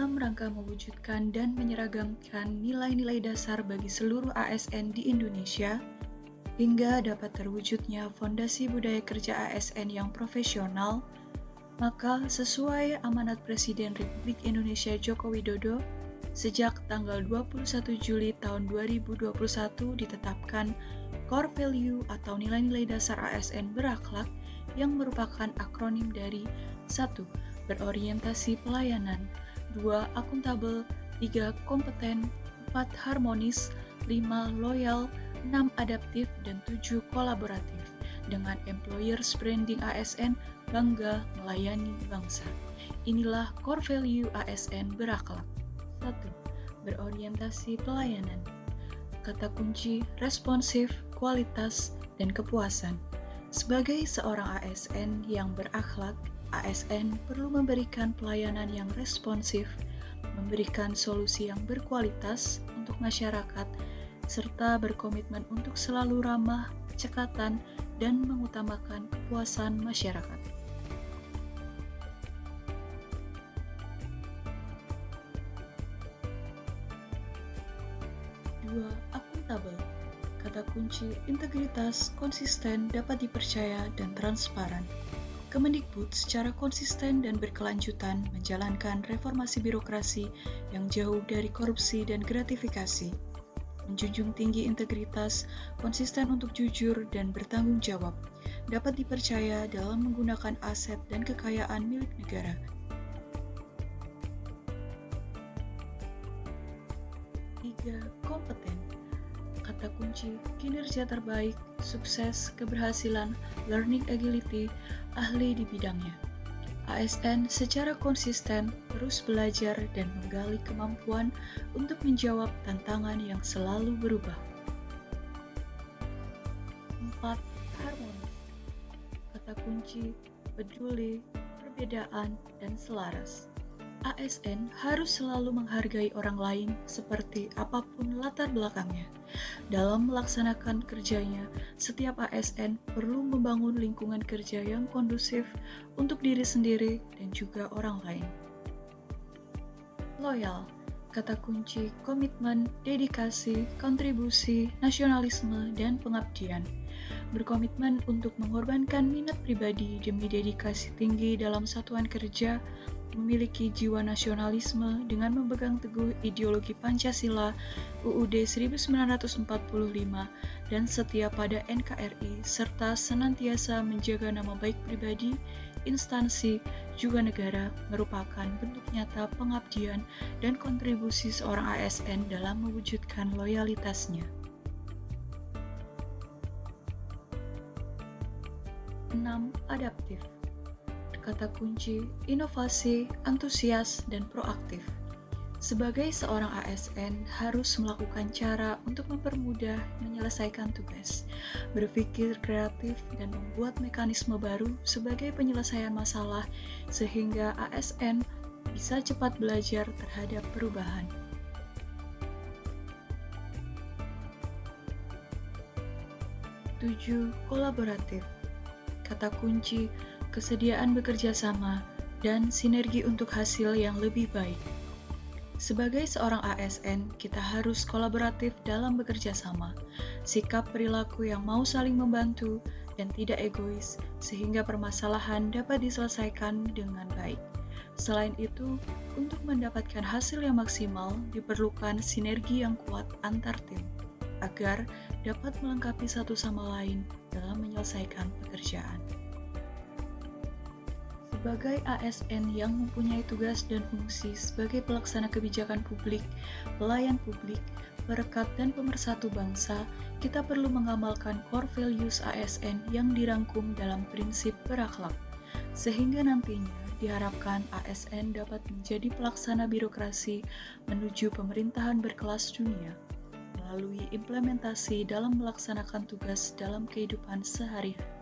dalam rangka mewujudkan dan menyeragamkan nilai-nilai dasar bagi seluruh ASN di Indonesia, hingga dapat terwujudnya fondasi budaya kerja ASN yang profesional, maka sesuai amanat Presiden Republik Indonesia Joko Widodo, sejak tanggal 21 Juli tahun 2021 ditetapkan Core Value atau nilai-nilai dasar ASN berakhlak yang merupakan akronim dari 1. Berorientasi pelayanan, 2. Akuntabel, 3. Kompeten, 4. Harmonis, 5. Loyal, 6. Adaptif, dan 7. Kolaboratif. Dengan employers branding ASN bangga melayani bangsa. Inilah core value ASN berakhlak. 1. Berorientasi pelayanan. Kata kunci responsif, kualitas, dan kepuasan. Sebagai seorang ASN yang berakhlak, ASN perlu memberikan pelayanan yang responsif, memberikan solusi yang berkualitas untuk masyarakat, serta berkomitmen untuk selalu ramah, cekatan, dan mengutamakan kepuasan masyarakat. Dua, akuntabel. Kata kunci integritas, konsisten, dapat dipercaya, dan transparan. Kemendikbud secara konsisten dan berkelanjutan menjalankan reformasi birokrasi yang jauh dari korupsi dan gratifikasi, menjunjung tinggi integritas, konsisten untuk jujur dan bertanggung jawab, dapat dipercaya dalam menggunakan aset dan kekayaan milik negara. 3. Kompeten. Kata kunci kinerja terbaik, sukses, keberhasilan, learning agility, ahli di bidangnya. ASN secara konsisten terus belajar dan menggali kemampuan untuk menjawab tantangan yang selalu berubah. 4. Harmonis. Kata kunci peduli, perbedaan, dan selaras. ASN harus selalu menghargai orang lain seperti apapun latar belakangnya. Dalam melaksanakan kerjanya, setiap ASN perlu membangun lingkungan kerja yang kondusif untuk diri sendiri dan juga orang lain. Loyal, kata kunci komitmen, dedikasi, kontribusi, nasionalisme, dan pengabdian. Berkomitmen untuk mengorbankan minat pribadi demi dedikasi tinggi dalam satuan kerja, memiliki jiwa nasionalisme dengan memegang teguh ideologi Pancasila, UUD 1945, dan setia pada NKRI, serta senantiasa menjaga nama baik pribadi, instansi, juga negara, merupakan bentuk nyata pengabdian dan kontribusi seorang ASN dalam mewujudkan loyalitasnya. 6. Adaptif. Kata kunci inovasi, antusias, dan proaktif. Sebagai seorang ASN harus melakukan cara untuk mempermudah menyelesaikan tugas, berpikir kreatif, dan membuat mekanisme baru sebagai penyelesaian masalah sehingga ASN bisa cepat belajar terhadap perubahan. 7. Kolaboratif. Kata kunci kesediaan bekerja sama, dan sinergi untuk hasil yang lebih baik. Sebagai seorang ASN, kita harus kolaboratif dalam bekerja sama, sikap perilaku yang mau saling membantu, dan tidak egois, sehingga permasalahan dapat diselesaikan dengan baik. Selain itu, untuk mendapatkan hasil yang maksimal, diperlukan sinergi yang kuat antar tim, agar dapat melengkapi satu sama lain dalam menyelesaikan pekerjaan. Sebagai ASN yang mempunyai tugas dan fungsi sebagai pelaksana kebijakan publik, pelayan publik, perekat dan pemersatu bangsa, kita perlu mengamalkan core values ASN yang dirangkum dalam prinsip berakhlak, sehingga nantinya diharapkan ASN dapat menjadi pelaksana birokrasi menuju pemerintahan berkelas dunia, melalui implementasi dalam melaksanakan tugas dalam kehidupan sehari-hari.